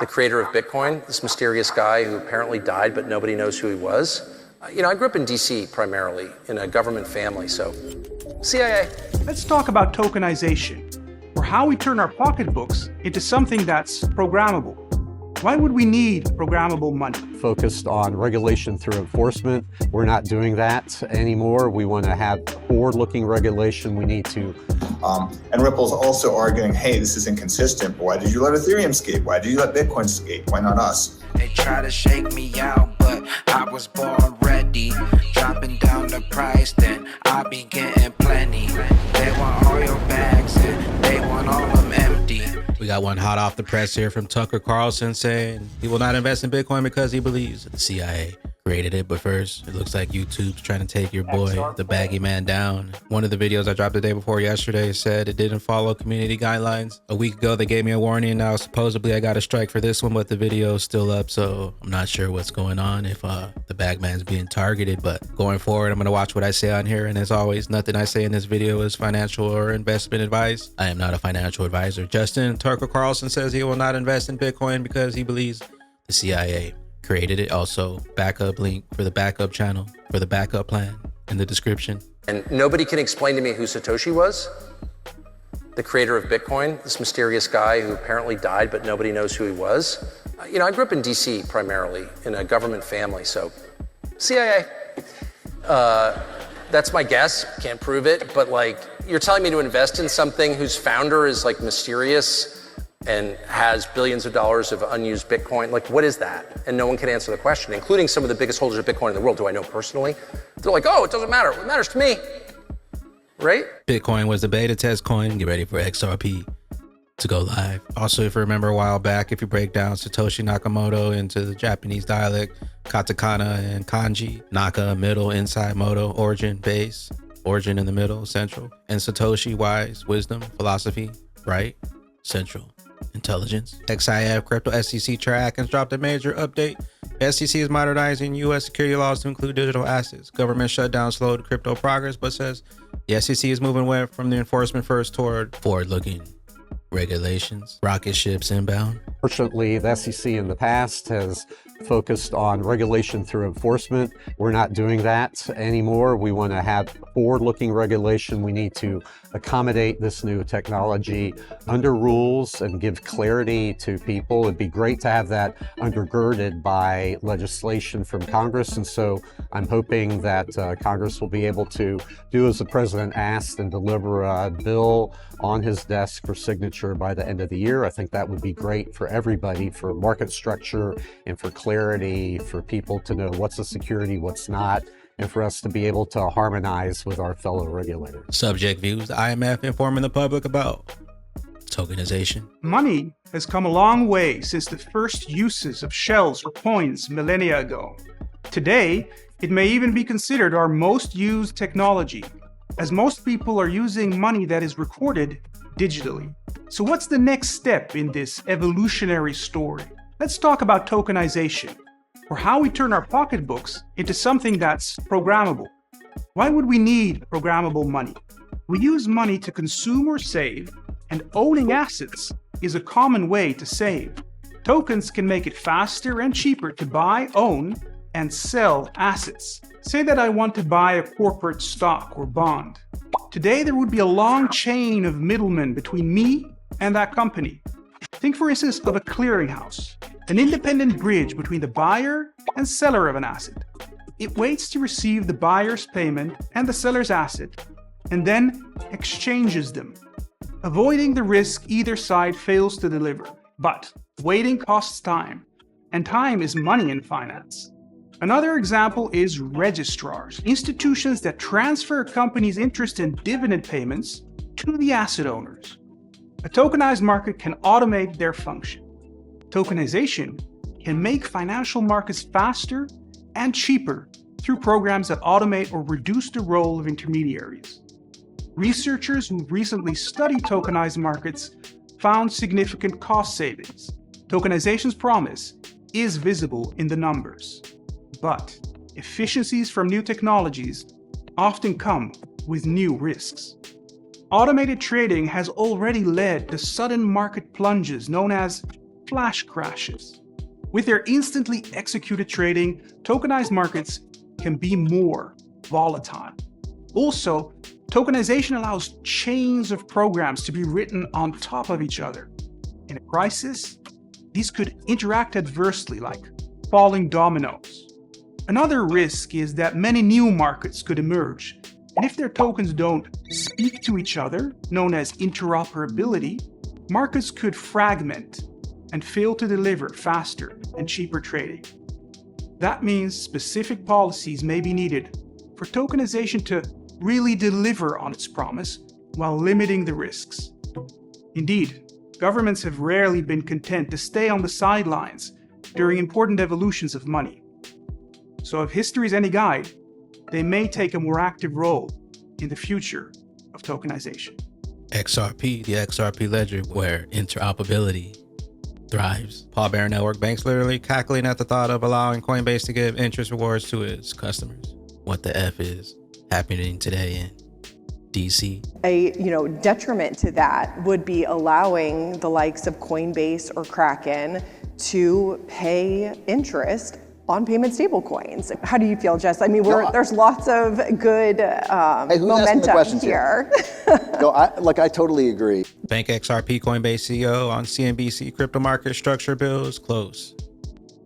the creator of Bitcoin, this mysterious guy who apparently died, but nobody knows who he was. I grew up in DC primarily, in a government family, so CIA. Let's talk about tokenization, or how we turn our pocketbooks into something that's programmable. Why would we need programmable money? Focused on regulation through enforcement. We're not doing that anymore. We want to have forward-looking regulation. We need to. And Ripple's also arguing, hey, this is inconsistent. Why did you let Ethereum escape? Why did you let Bitcoin escape? Why not us? They try to shake me out, but I was born ready. Dropping down the price, then I be getting plenty. They want all your bags and they want all of them empty. We got one hot off the press here from Tucker Carlson saying he will not invest in Bitcoin because he believes the CIA created it. But first, it looks like YouTube's trying to take your boy, the baggy man, down. One of the videos I dropped the day before yesterday said it didn't follow community guidelines. A week ago, they gave me a warning. Now, supposedly, I got a strike for this one, but the video is still up. So I'm not sure what's going on if the bag man's being targeted. But going forward, I'm going to watch what I say on here. And as always, nothing I say in this video is financial or investment advice. I am not a financial advisor. Justin Tucker Carlson says he will not invest in Bitcoin because he believes the CIA created it. Also, backup link for the backup channel for the backup plan in the description. And nobody can explain to me who Satoshi was, the creator of Bitcoin, this mysterious guy who apparently died, but nobody knows who he was. I grew up in DC primarily, in a government family, so CIA. That's my guess, can't prove it, but you're telling me to invest in something whose founder is mysterious and has billions of dollars of unused Bitcoin. What is that? And no one can answer the question, including some of the biggest holders of Bitcoin in the world. Do I know personally? They're like, oh, it doesn't matter. It matters to me, right? Bitcoin was the beta test coin. Get ready for XRP to go live. Also, if you remember a while back, if you break down Satoshi Nakamoto into the Japanese dialect, katakana and kanji, Naka, middle, inside, moto, origin, base, origin in the middle, central, and Satoshi, wise, wisdom, philosophy, right, central. Intelligence. XIF crypto SEC Chair Atkins dropped a major update. The SEC is modernizing U.S. security laws to include digital assets. Government shutdown slowed crypto progress, but says the SEC is moving away from the enforcement first toward forward-looking regulations. Rocket ships inbound. Fortunately, the SEC in the past has focused on regulation through enforcement. We're not doing that anymore. We want to have forward-looking regulation. We need to accommodate this new technology under rules and give clarity to people. It'd be great to have that undergirded by legislation from Congress. And so I'm hoping that Congress will be able to do as the president asked and deliver a bill on his desk for signature by the end of the year. I think that would be great for everybody, for market structure and for clarity, for people to know what's a security, what's not, and for us to be able to harmonize with our fellow regulators. Subject views, the IMF informing the public about tokenization. Money has come a long way since the first uses of shells or coins millennia ago. Today, it may even be considered our most used technology, as most people are using money that is recorded digitally. So what's the next step in this evolutionary story? Let's talk about tokenization, or how we turn our pocketbooks into something that's programmable. Why would we need programmable money? We use money to consume or save, and owning assets is a common way to save. Tokens can make it faster and cheaper to buy, own, and sell assets. Say that I want to buy a corporate stock or bond. Today, there would be a long chain of middlemen between me and that company. Think, for instance, of a clearinghouse, an independent bridge between the buyer and seller of an asset. It waits to receive the buyer's payment and the seller's asset, and then exchanges them, avoiding the risk either side fails to deliver. But waiting costs time, and time is money in finance. Another example is registrars, institutions that transfer a company's interest in dividend payments to the asset owners. A tokenized market can automate their function. Tokenization can make financial markets faster and cheaper through programs that automate or reduce the role of intermediaries. Researchers who recently studied tokenized markets found significant cost savings. Tokenization's promise is visible in the numbers. But efficiencies from new technologies often come with new risks. Automated trading has already led to sudden market plunges known as flash crashes. With their instantly executed trading, tokenized markets can be more volatile. Also, tokenization allows chains of programs to be written on top of each other. In a crisis, these could interact adversely like falling dominoes. Another risk is that many new markets could emerge, and if their tokens don't speak to each other, known as interoperability, markets could fragment and fail to deliver faster and cheaper trading. That means specific policies may be needed for tokenization to really deliver on its promise while limiting the risks. Indeed, governments have rarely been content to stay on the sidelines during important evolutions of money. So if history is any guide, they may take a more active role in the future of tokenization. XRP, the XRP ledger, where interoperability thrives. Paul Bear Network Bank's literally cackling at the thought of allowing Coinbase to give interest rewards to its customers. What the F is happening today in DC? A detriment to that would be allowing the likes of Coinbase or Kraken to pay interest on payment stablecoins. How do you feel, Jess? I mean, there's lots of good momentum here. No, I totally agree. Bank XRP Coinbase CEO on CNBC crypto market structure bills close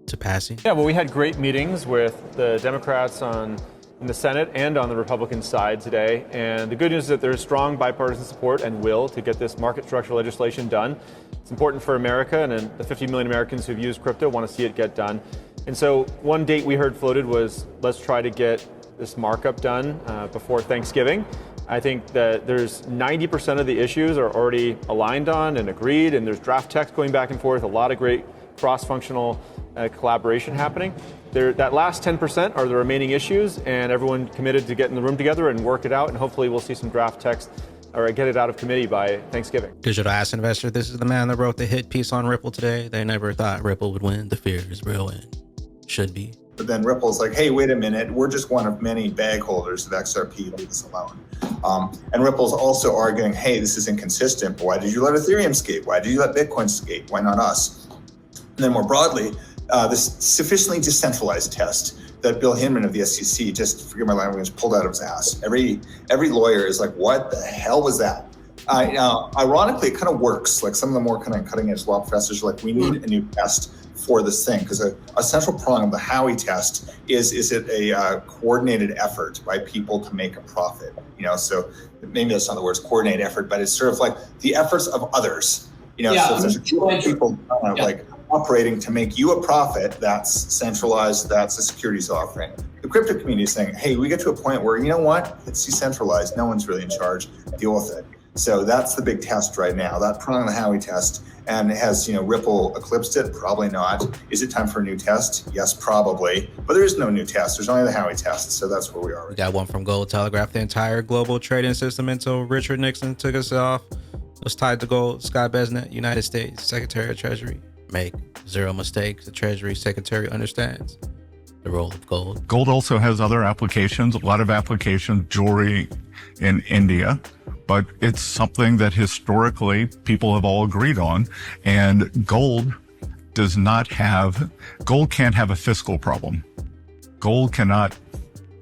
to passing. Yeah, well, we had great meetings with the Democrats in the Senate and on the Republican side today. And the good news is that there's strong bipartisan support and will to get this market structure legislation done. It's important for America, and the 50 million Americans who've used crypto want to see it get done. And so one date we heard floated was, let's try to get this markup done before Thanksgiving. I think that there's 90% of the issues are already aligned on and agreed, and there's draft text going back and forth, a lot of great cross-functional collaboration happening. That last 10% are the remaining issues, and everyone committed to get in the room together and work it out, and hopefully we'll see some draft text or get it out of committee by Thanksgiving. Digital asset investor, this is the man that wrote the hit piece on Ripple today. They never thought Ripple would win. The fear is real and should be. But then Ripple's like, hey, wait a minute, we're just one of many bag holders of XRP, leave us alone. And Ripple's also arguing, hey, this is inconsistent. Why did you let Ethereum escape? Why did you let Bitcoin escape? Why not us? And then more broadly, this sufficiently decentralized test that Bill Hinman of the SEC, just forgive my language, pulled out of his ass. Every lawyer is like, what the hell was that? Ironically, it kind of works. Like some of the more kind of cutting edge law professors are like, we need a new test for this thing, because a central prong of the Howey test is it a coordinated effort by people to make a profit? So maybe that's not the words coordinated effort, but it's sort of like the efforts of others. So if there's a group of people like operating to make you a profit, that's centralized, that's a securities offering. The crypto community is saying, hey, we get to a point where, you know what, it's decentralized, no one's really in charge, deal with it. So that's the big test right now, that prong of the Howey test. And has Ripple eclipsed it? Probably not. Is it time for a new test? Yes, probably. But there is no new test. There's only the Howey test. So that's where we are. We got one from Gold Telegraph. The entire global trading system until Richard Nixon took us off was tied to gold. Scott Besnet, United States Secretary of Treasury. Make zero mistakes. The Treasury Secretary understands the role of gold. Gold also has other applications, a lot of applications, jewelry in India. But it's something that historically people have all agreed on. And gold can't have a fiscal problem. Gold cannot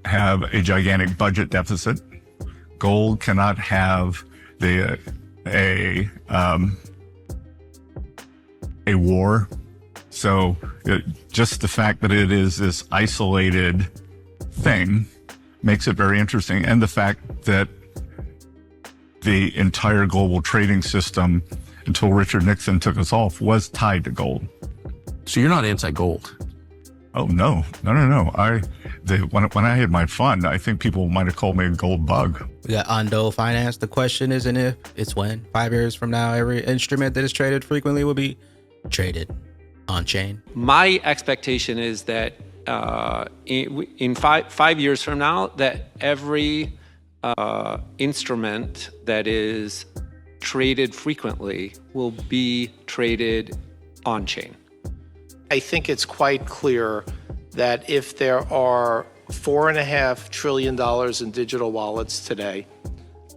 have a gigantic budget deficit. Gold cannot have a war. So just the fact that it is this isolated thing makes it very interesting. And the fact that the entire global trading system until Richard Nixon took us off was tied to gold. So you're not anti-gold? Oh, no. When I had my fund, I think people might have called me a gold bug. We got Ondo Finance. The question isn't if, it's when. 5 years from now, every instrument that is traded frequently will be traded on chain. My expectation is that in 5 years from now, that every instrument that is traded frequently will be traded on chain. I think it's quite clear that if there are $4.5 trillion in digital wallets today,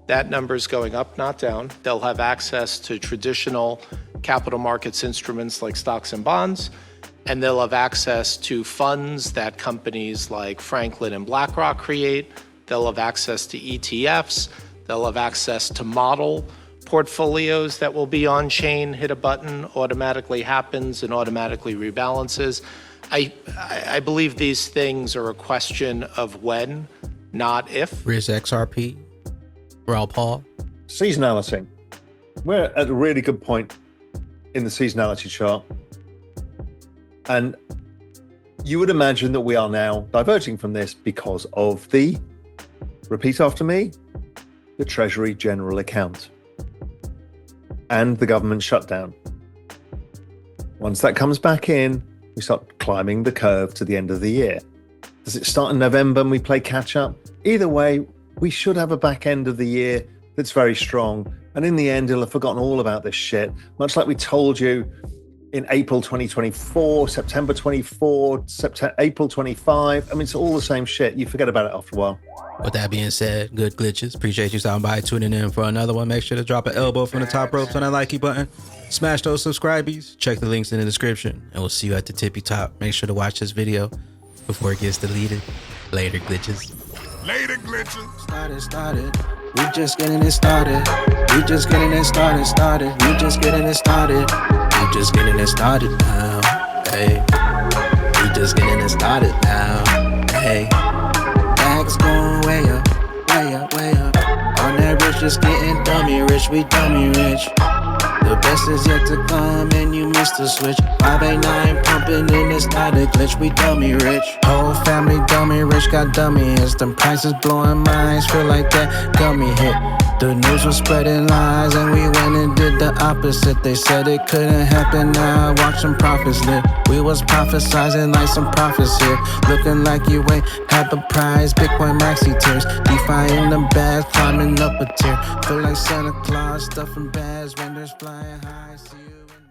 that number is going up, not down. They'll have access to traditional capital markets instruments like stocks and bonds, and they'll have access to funds that companies like Franklin and BlackRock create. They'll have access to ETFs. They'll have access to model portfolios that will be on chain, hit a button, automatically happens and automatically rebalances. I believe these things are a question of when, not if. Where's XRP? Raul Paul? Seasonality. We're at a really good point in the seasonality chart. And you would imagine that we are now diverging from this because of the, repeat after me, the Treasury General Account and the government shutdown. Once that comes back in, we start climbing the curve to the end of the year. Does it start in November and we play catch up? Either way, we should have a back end of the year that's very strong. And in the end, you'll have forgotten all about this shit, much like we told you in April 2024, September 24, April 25. I mean, it's all the same shit. You forget about it after a while. With that being said, good glitches. Appreciate you stopping by, tuning in for another one. Make sure to drop an elbow from the top ropes on that likey button. Smash those subscribies. Check the links in the description. And we'll see you at the tippy top. Make sure to watch this video before it gets deleted. Later, glitches. Later, glitches. Started. We just getting it started. We just getting it started. We just getting it started. We just getting it started now. Hey. We just getting it started now. Hey. Bags going way up. On that rich, just getting dummy rich. We dummy rich. The best is yet to come and you missed the switch. 589 pumping in this not a glitch, we dummy rich. Whole family dummy rich, got dummy hits. Them prices blowing minds, feel like that gummy hit. The news was spreading lies and we went and did the opposite. They said it couldn't happen, now watch some prophets live. We was prophesizing like some prophets here. Looking like you ain't had the prize, Bitcoin maxi tears. Defying the bags, climbing up a tier. Feel like Santa Claus, stuffing bags, vendors flying high. See you in